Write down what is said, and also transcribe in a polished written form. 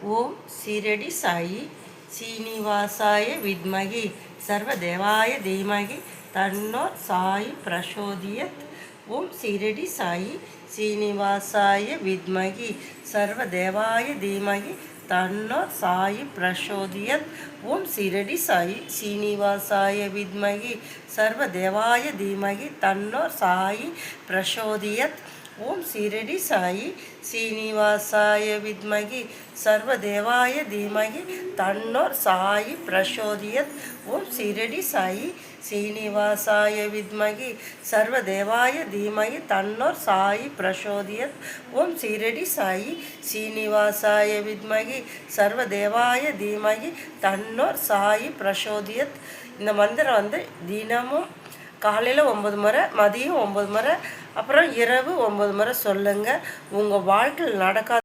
ஓம் சீரடி சாயி சீனிவாசாய வித்மகி சர்வதேவாய தீமகி தன்னோ சாயி பிரசோதியத். ஓம் சீரடி சாயி சீனிவாசாய வித்மகி சர்வதேவாய தீமகி தன்னோ சாயி பிரசோதியத். ஓம் சீரடி சாயி சீனிவாசாய வித்மகி சர்வதேவாய தீமகி தன்னோ சாயி பிரசோதியத். ஓம் சீரடி சாயி சீனிவாசாய வித்மகி சர்வதேவாய தீமகி தன்னோர் சாயி பிரசோதியத். ஓம் சீரடி சாயி சீனிவாசாய வித்மகி சர்வதேவாய தீமகி தன்னோர் சாயி பிரசோதியத். ஓம் சீரடி சாயி சீனிவாசாய வித்மகி சர்வதேவாய தீமகி தன்னோர் சாயி பிரசோதியத். இந்த மந்திரம் தினமும் காலையில் 9 முறை, மதியம் 9 முறை, அப்புறம் இரவு 9 முறை சொல்லுங்கள். உங்கள் வாழ்க்கையில் நடக்காத